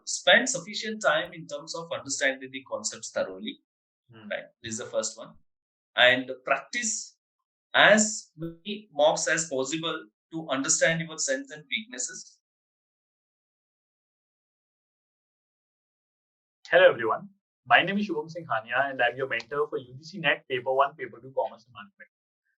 spend sufficient time in terms of understanding the concepts thoroughly. Hmm. Right, this is the first one, and practice as many mocks as possible to understand your strengths and weaknesses. Hello everyone, my name is Shubham Singh Hania and I'm your mentor for UGC NET Paper 1, Paper 2 Commerce Management.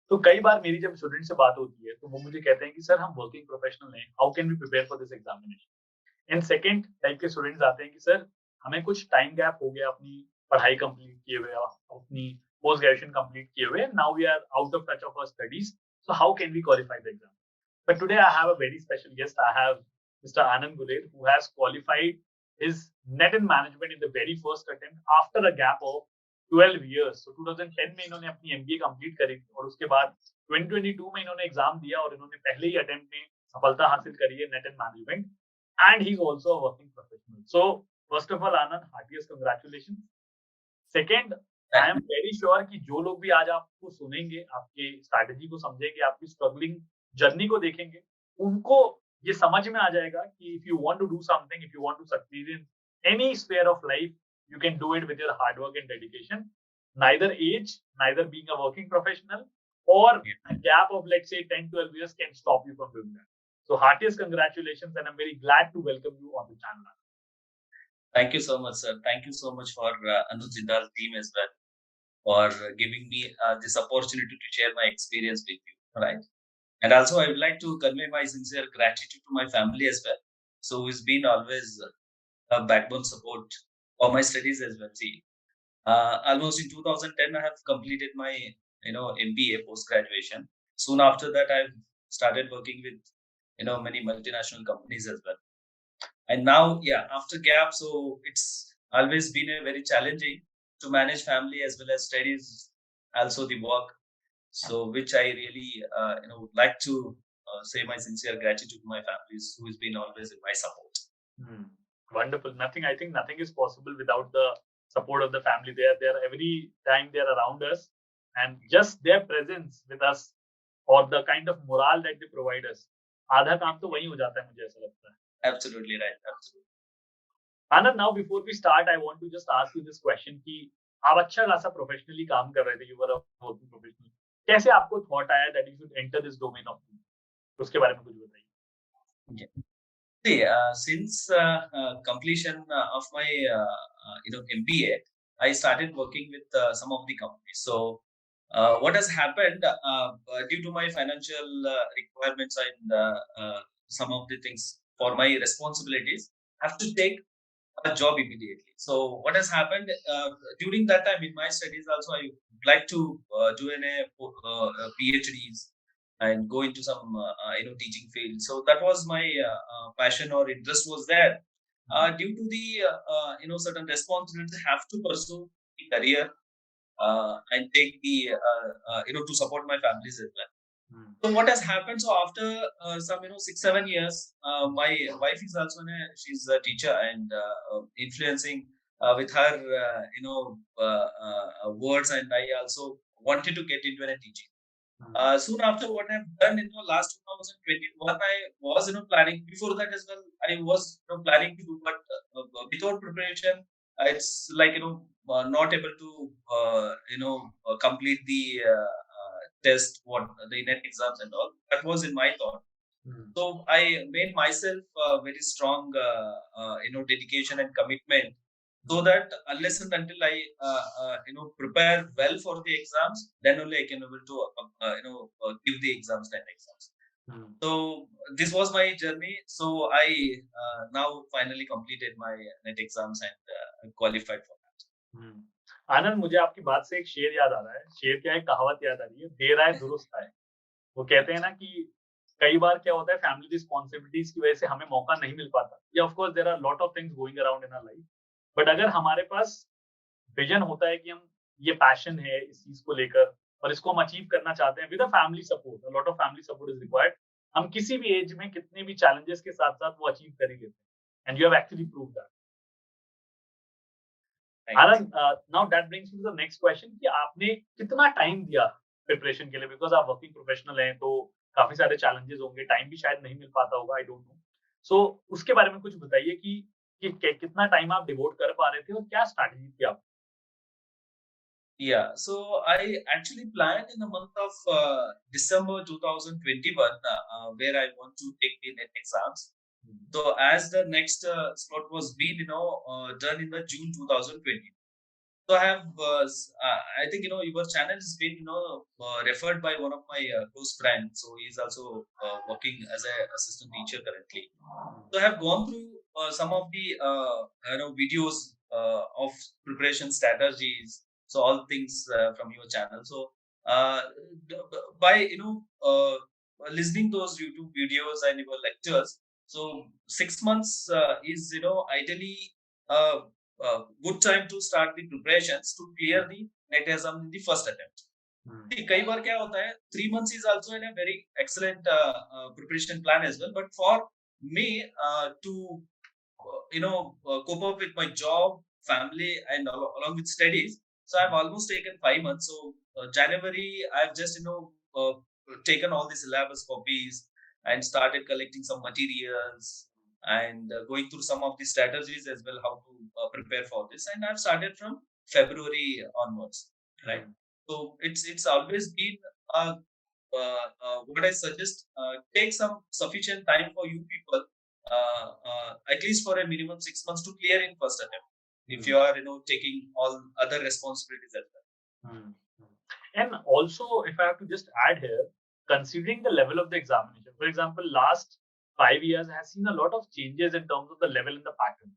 तो कई बार मेरी जब student से बात होती है तो वो मुझे कहते हैं कि सर हम वर्किंग प्रोफेशनल हैं, how can we prepare for this examination. And second type के स्टूडेंट्स आते हैं कि सर हमें कुछ टाइम गैप हो गया अपनी पढ़ाई कंप्लीट किए हुए, अपनी पोस्ट ग्रेजुएशन कंप्लीट किए हुए, now we are out of touch of our studies, so how can we qualify the exam. But today I have a very special guest. I have Mr. Anand Guled, who has qualified his net in management in the very first attempt after a gap of 12 years. So 2010 में इन्होंने अपनी MBA complete करी थी और उसके बाद 2022 में इन्होंने एग्जाम दिया और इन्होंने पहले ही अटेम्प्ट में सफलता हासिल करी है net in management, and he's also a working professional. So first of all, Anand, heartiest congratulations. Second, I am very sure कि जो लोग भी आज आपको सुनेंगे, आपके स्ट्रैटेजी को समझेंगे, आपकी स्ट्रगलिंग जर्नी को देखेंगे, उनको ये समझ में आ जाएगा कि if you want to do something, if you want to succeed in any sphere of life, you can do it with your hard work and dedication. Neither age, neither being a working professional or a gap of let's say 10-12 years can stop you from doing that. So heartiest congratulations and I'm very glad to welcome you on the channel. Thank you so much, sir. Thank you so much for Anuj Jindal's team as well for giving me this opportunity to share my experience with you. Right. And also, I would like to convey my sincere gratitude to my family as well. So, who's been always a backbone support for my studies as well. See, almost in 2010, I have completed my MBA post graduation. Soon after that, I started working with many multinational companies as well. And now, yeah, after gap, so it's always been a very challenging to manage family as well as studies, also the work. So, which I really, would like to say my sincere gratitude to my families who has been always in my support. Wonderful. I think nothing is possible without the support of the family. They are every time they are around us, and just their presence with us or the kind of morale that they provide us, आधा काम तो वही हो जाता है, मुझे ऐसा लगता है. Absolutely right. Absolutely. Anand, now before we start, I want to just ask you this question कि आप अच्छा खासा प्रोफेशनली काम कर रहे थे, you were a working professional. कैसे आपको थॉट आया that you should enter this domain of business? उसके बारे में कुछ बताइए. Yeah. See, since completion of my MBA, I started working with some of the companies. So, what has happened due to my financial requirements and some of the things for my responsibilities, I have to take a job immediately. So, what has happened during that time in my studies? Also, I would like to do PhDs and go into some teaching field. So that was my passion or interest was there. Due to the certain responsibilities, I have to pursue the career and take the to support my families as well. So what has happened? So after some 6-7 years, my wife is also she's a teacher and influencing with her words, and I also wanted to get into a teaching. Soon after what I've done in last 2021, I was planning before that as well. I was planning to do, but without preparation, it's like not able to complete the test, what the net exams and all. That was in my thought. So I made myself very strong dedication and commitment, so that unless and until I prepare well for the exams, then only I can able to give the exams, net exams. So this was my journey. So I now finally completed my net exams and qualified for that. आनंद, मुझे आपकी बात से एक शेर याद आ रहा है. शेर क्या है, कहावत याद आ रही है, देर आए दुरुस्त आए. वो कहते हैं ना कि कई बार क्या होता है, फैमिली रिस्पॉन्सिबिलिटीज की वजह से हमें मौका नहीं मिल पाता. या of course there are lot of things going around in our life, but अगर हमारे पास विजन होता है कि हम ये पैशन है इस चीज को लेकर और इसको हम अचीव करना चाहते हैं with a family support, a lot of family support is required, हम किसी भी एज में कितने भी चैलेंजेस के साथ साथ वो अचीव कर ही लेते हैं. And you have actually proved that. Anand, now that brings me to the next question कि आपने कितना टाइम दिया प्रिपरेशन के लिए, बिकॉज आप वर्किंग प्रोफेशनल हैं तो काफी सारे चैलेंजेस होंगे, टाइम भी शायद नहीं मिल पाता होगा, आई डोंट नो. सो उसके बारे में कुछ बताइए कि कि कितना टाइम आप डिवोट कर पा रहे थे और क्या स्ट्रैटेजी थी आप? Yeah, so I actually planned in the month of December 2021, where I want to take the net exams. Hmm, So as the next slot was been, done in the June 2020. So I think, your channel has been, referred by one of my close friends. So he's also working as a assistant teacher currently. So I have gone through some of the videos of preparation strategies. So all things from your channel. So uh, by listening those YouTube videos and your lectures, so 6 months is ideally a, a good time to start the preparations to hmm, clear the net exam in the first attempt. Hmm, See, कई बार क्या होता है 3 months is also in a very excellent preparation plan as well, but for me to cope up with my job, family, and along with studies. So I've almost taken 5 months. So January, I've just taken all the syllabus copies and started collecting some materials and going through some of the strategies as well, how to prepare for this. And I've started from February onwards, right? Hmm, So it's always been uh, what I suggest, take some sufficient time for you people, at least for a minimum 6 months to clear in first attempt. If hmm, you are, taking all other responsibilities as well. Hmm, hmm. And also, if I have to just add here, considering the level of the examination, for example, last 5 years has seen a lot of changes in terms of the level and the pattern.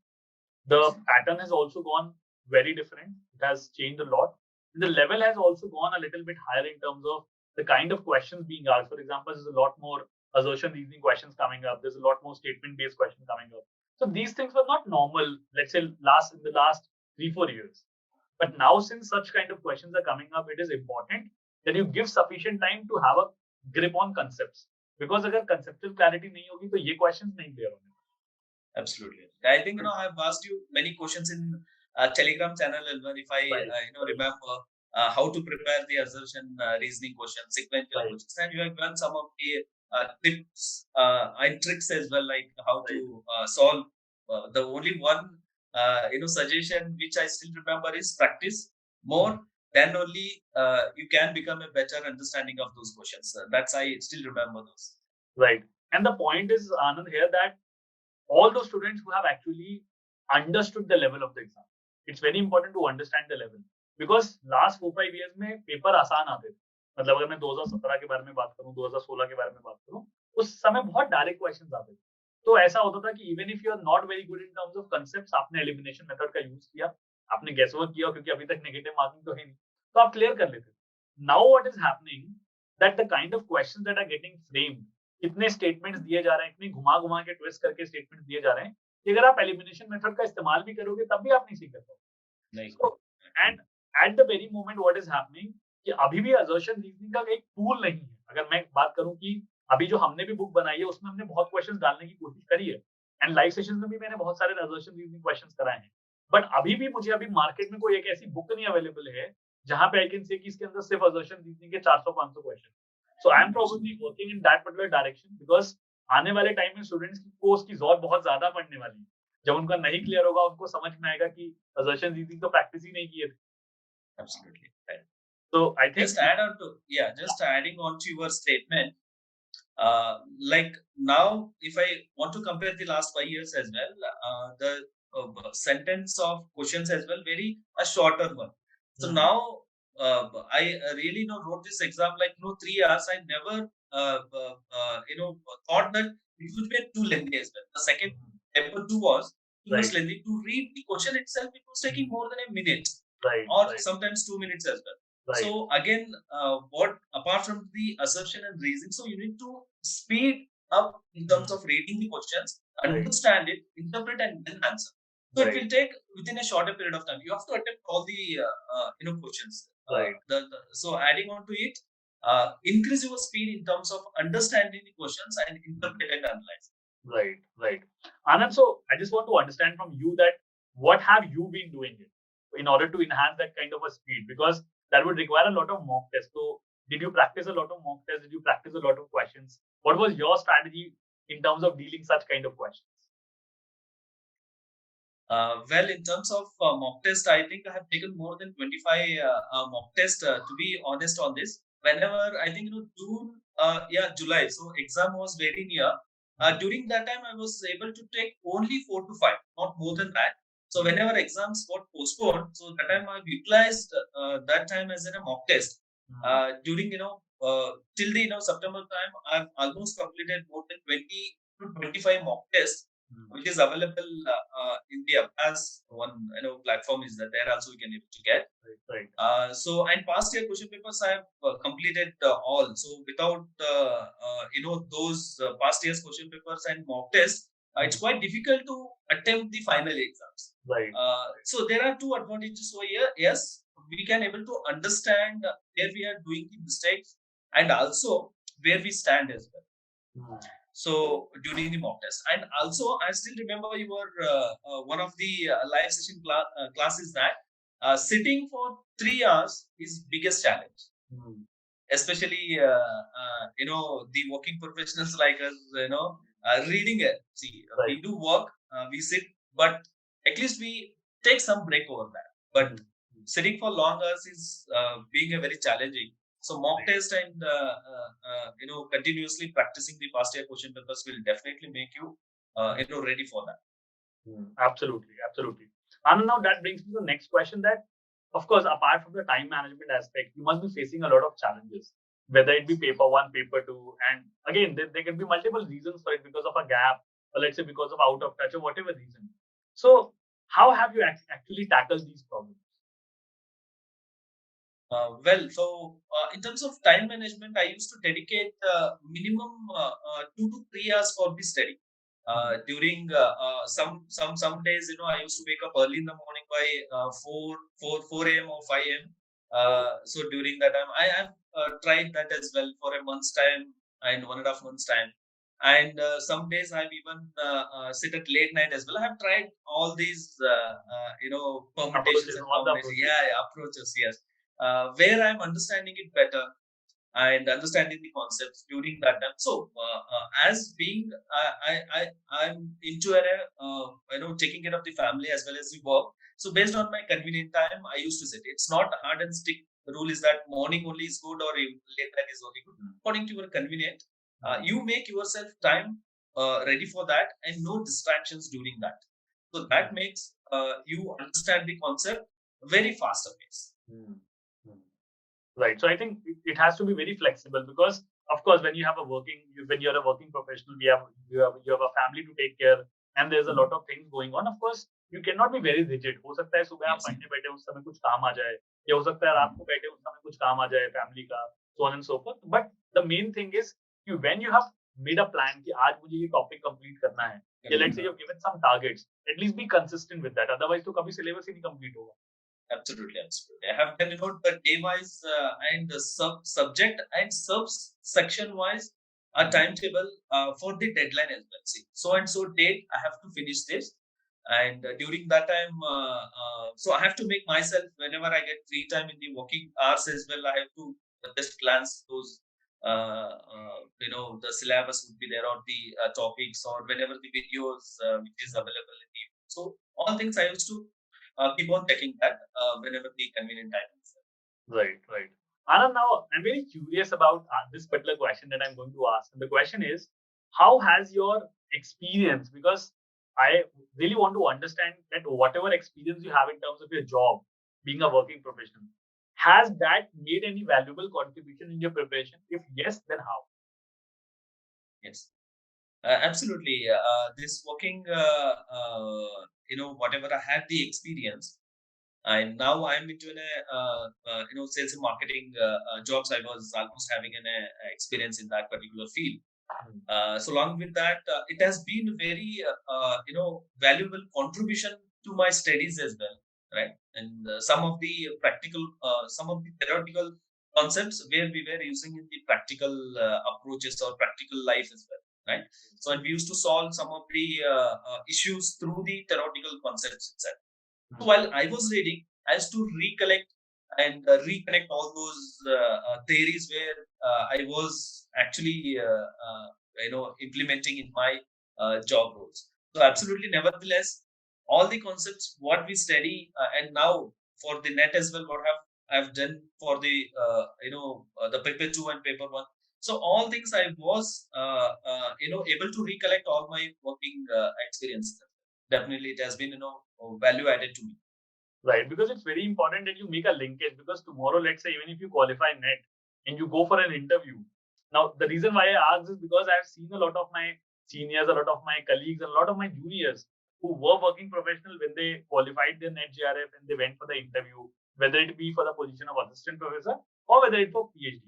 The pattern has also gone very different. It has changed a lot. The level has also gone a little bit higher in terms of the kind of questions being asked. For example, there's a lot more assertion reasoning questions coming up. There's a lot more statement based questions coming up. So these things were not normal, let's say, last 3-4 years. But now, since such kind of questions are coming up, it is important that you give sufficient time to have a grip on concepts. Because अगर conceptual clarity नहीं होगी तो ये questions नहीं clear होंगे. Absolutely. I think, I've asked you many questions in Telegram channel as well. If I, Right, right, remember how to prepare the assertion reasoning questions, sequential right, questions, and you have done some of the tips and tricks as well, like how right, to solve. The only one, suggestion which I still remember is practice more. Then only you can become a better understanding of those questions. That's I still remember those. right. And the point is, Anand, here that all those students who have actually understood the level of the exam. It's very important to understand the level because last 4-5 years में paper आसान आते थे. मतलब अगर मैं 2017 के बारे में बात करूं, 2016 के बारे में बात करूं, उस समय बहुत डायरेक्ट क्वेश्चंस आते थे. तो ऐसा होता था कि even if you are not very good in terms of concepts, आपने एलिमिनेशन मेथड का यूज किया, आपने गेस वर्क किया क्योंकि अभी तक नेगेटिव मार्किंग तो है नहीं, तो आप क्लियर कर लेते. Now what is happening that the kind of questions that are getting framed, कितने स्टेटमेंट्स दिए जा रहे हैं, इतनी घुमा-घुमा के ट्विस्ट करके स्टेटमेंट्स दिए जा रहे हैं, कि अगर आप एलिमिनेशन मेथड का इस्तेमाल भी करोगे तब भी आप नहीं सीख पाओगे. Like, so and at the very moment what is happening कि अभी भी असर्शन रीजनिंग का एक टूल नहीं है. अगर मैं बात करूं कि अभी जो हमने भी बुक बनाई है उसमें हमने बहुत क्वेश्चंस डालने की कोशिश करी है एंड लाइव सेशंस में भी मैंने बहुत सारे असर्शन रीजनिंग क्वेश्चंस कराए हैं. बट अभी भी मुझे अभी मार्केट में कोई एक ऐसी बुक नहीं अवेलेबल है जहां पे आई कैन से कि इसके अंदर सिर्फ असर्शन रीजनिंग के 400-500 question. So I am probably working in that particular direction because आने वाले टाइम में स्टूडेंट्स को उसकी जरूरत बहुत ज्यादा पड़ने वाली है. जब उनका नहीं क्लियर होगा उनको समझ में आएगा कि assertion रीजनिंग तो प्रैक्टिस ही नहीं किए थे. absolutely. Right. So I think Just add on to Yeah, just adding on to your statement. Like now, if I want to compare the last 5 years as well, the sentence of questions as well, very a shorter one. So Mhm. now, I really wrote this exam like 3 hours. I never thought that it would be too lengthy as well. The second Mhm. paper two was too much Right. lengthy. To read the question itself, it was taking Mhm. more than a minute Right. or Right. sometimes 2 minutes as well. Right. So again, what apart from the assertion and reasoning, so you need to speed up in terms Mhm. of reading the questions, Right. understand it, interpret, and then answer. So it Right. will take within a shorter period of time. You have to attempt all the questions. Right. So adding on to it, increase your speed in terms of understanding the questions and Mhm. interpret and analyze. Right. Right. Anand, so I just want to understand from you that what have you been doing it in order to enhance that kind of a speed? Because that would require a lot of mock tests. So did you practice a lot of mock tests? Did you practice a lot of questions? What was your strategy in terms of dealing such kind of questions? Well, in terms of mock test, I think I have taken more than 25 mock tests. To be honest on this, whenever I think June, yeah, July. So exam was very near. During that time, I was able to take only 4 to 5, not more than that. So whenever exams got postponed, so that time I've utilized that time as in a mock test. During till the September time, I've almost completed more than 20 to 25 mock tests which is available in the as one platform is that there also we can able to get. Right. So and past year question papers I have completed all. So without those past year's question papers and mock tests, it's quite difficult to attempt the final exams. Right. So there are two advantages over here. Yes, we can able to understand where we are doing the mistakes and also where we stand as well. So during the mock test, and also I still remember you were one of the live session classes that sitting for 3 hours is biggest challenge, especially the working professionals like us. Reading it. See, we do work, we sit, but at least we take some break over that. But sitting for long hours is being a very challenging. So mock test and continuously practicing the past year question papers will definitely make you ready for that. Absolutely, absolutely. And now that brings me to the next question. That, of course, apart from the time management aspect, you must be facing a lot of challenges, whether it be paper one, paper two, and again, there can be multiple reasons for it because of a gap, or let's say because of out of touch or whatever reason. So, how have you actually tackled these problems? Well, so in terms of time management, I used to dedicate minimum 2 to 3 hours for the study. During some days, I used to wake up early in the morning by 4 a.m. or 5 a.m. So during that time, I have tried that as well for a month's time and 1.5 months time. And some days I've even sit at late night as well. I have tried all these, permutations and combinations. Yeah, approaches. Yes, where I'm understanding it better and understanding the concepts during that time. So, as being, I'm into taking care of the family as well as the work. So, based on my convenient time, I used to sit. It's not hard and stick. The rule is that morning only is good or late night is only good. According to your convenient, you make yourself time ready for that and no distractions during that. So that makes you understand the concept very faster pace. Right. So I think it has to be very flexible because, of course, when you're a working professional, you have a family to take care, and there's a lot of things going on. Of course, you cannot be very rigid. हो सकता है सुबह आप पढ़ने बैठे उस समय कुछ काम आ जाए, या हो सकता है रात को बैठे उस समय कुछ काम आ जाए फैमिली का, so on and so forth. But the main thing is when you have made a plan कि आज मुझे ये topic complete करना है, या let's say you've given some targets, at least be consistent with that. Otherwise, तो कभी syllabus ही नहीं complete होगा. Absolutely, absolutely. I have done the day wise and the subject and subsection wise a timetable for the deadline as well. See, so and so date I have to finish this, and during that time, so I have to make myself whenever I get free time in the working hours as well. I have to just glance those. The syllabus would be there or the topics or whenever the videos which is available in the. So all things I used to keep on checking that whenever the convenient time is. Right, right. Anand, now I'm very curious about this particular question that I'm going to ask. And the question is, how has your experience, because I really want to understand that whatever experience you have in terms of your job, being a working professional, has that made any valuable contribution in your preparation? If yes, then how? Yes. Absolutely. This working, whatever I had the experience, and now I'm into sales and marketing jobs. I was almost having an experience in that particular field. So along with that, it has been very, valuable contribution to my studies as well, right? And some of the some of the theoretical concepts where we were using in the practical approaches or practical life as well, right? So and we used to solve some of the issues through the theoretical concepts itself. So while I was reading, I used to recollect and reconnect all those theories where I was actually implementing in my job roles. So absolutely, nevertheless, all the concepts what we study, and now for the net as well, what I've done for the the paper 2 and paper 1. So all things I was able to recollect all my working experience. Definitely it has been value added to me. Right, because it's very important that you make a linkage, because tomorrow, let's say, even if you qualify net and you go for an interview. Now, the reason why I ask is because I've seen a lot of my seniors, a lot of my colleagues, and a lot of my juniors who were working professional when they qualified their net JRF and they went for the interview, whether it be for the position of assistant professor or whether it for PhD.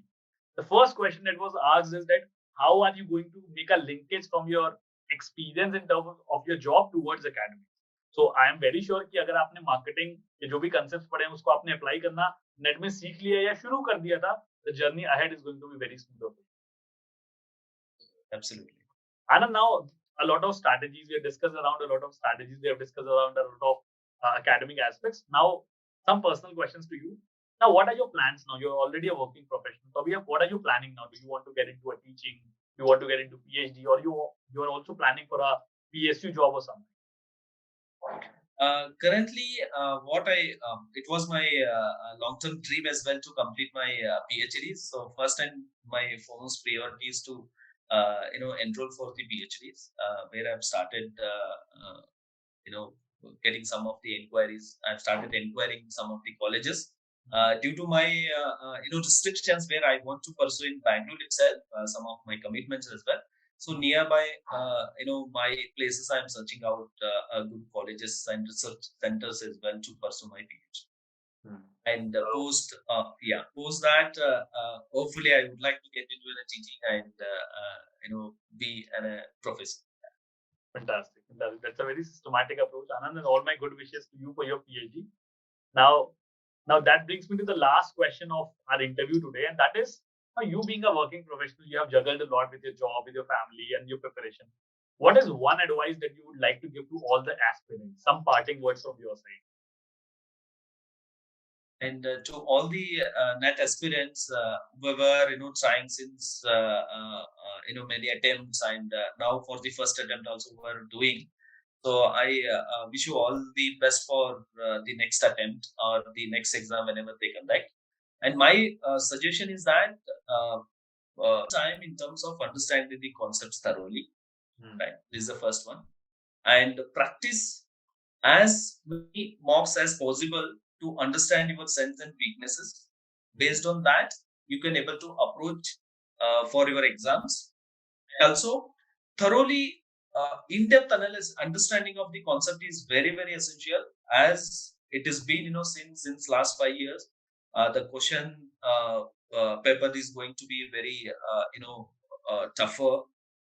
The first question that was asked is that how are you going to make a linkage from your experience in terms of your job towards academics? So I am very sure कि अगर आपने marketing के जो भी concept पढ़े हैं उसको आपने अप्लाई करना नेट में सीख लिया या शुरू कर दिया था, the journey ahead is going to be very smooth. Absolutely. And now a lot of strategies we have discussed around, a lot of strategies we have discussed around, a lot of academic aspects. Now some personal questions to you. Now what are your plans now? You're already a working professional, so what are you planning now? Do you want to get into a teaching, do you want to get into PhD, or you are also planning for a PSU job or something? Currently, what it was my long-term dream as well to complete my PhDs. So first and my foremost priority is to enroll for the PhDs, where I've started you know getting some of the inquiries. I've started inquiring some of the colleges. Due to my restrictions where I want to pursue in Bangalore itself, some of my commitments as well. So nearby, my places, I'm searching out good colleges and research centers as well to pursue my PhD. And post that, hopefully, I would like to get into the teaching and be a professor. Fantastic. That's a very systematic approach, Anand, and all my good wishes to you for your PhD. Now that brings me to the last question of our interview today, and that is, you being a working professional, you have juggled a lot with your job, with your family, and your preparation. What is one advice that you would like to give to all the aspirants? Some parting words from your side. And to all the net aspirants who were trying since many attempts, and now for the first attempt also were doing. So I wish you all the best for the next attempt or the next exam whenever they conduct. And my suggestion is that time in terms of understanding the concepts thoroughly. Right, this is the first one, and practice as many mocks as possible to understand your strengths and weaknesses. Based on that, you can able to approach for your exams. And also, thoroughly in-depth analysis, understanding of the concept is very, very essential, as it has been since last 5 years. The question paper is going to be very tougher.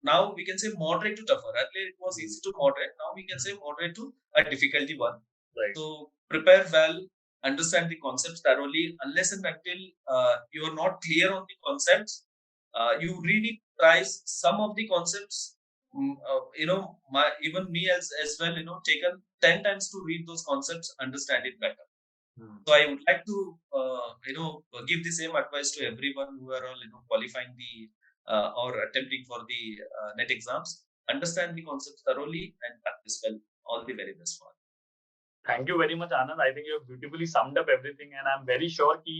Now we can say moderate to tougher. Earlier it was easy to moderate. Now we can say moderate to a difficulty one. Right. So prepare well, understand the concepts thoroughly. Unless and until you are not clear on the concepts, you really try some of the concepts. Even me as well, taken 10 times to read those concepts, understand it better. So I would like to give the same advice to everyone who are all qualifying the or attempting for the net exams. Understand the concepts thoroughly and practice well. All the very best for it. Thank you very much, Anand. I think you have beautifully summed up everything, and I'm very sure कि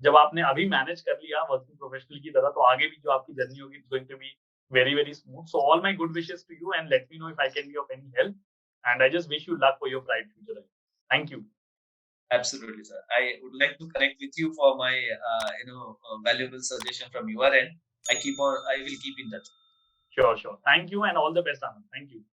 जब आपने अभी manage कर लिया working professional की तरह, तो आगे भी जो आपकी जर्नी होगी it's going to be very, very smooth. So all my good wishes to you, and let me know if I can be of any help. And I just wish you luck for your bright future. Thank you. Absolutely, sir. I would like to connect with you for my valuable suggestion from your end. I will keep in touch. Sure. Thank you, and all the best, Anand. Thank you.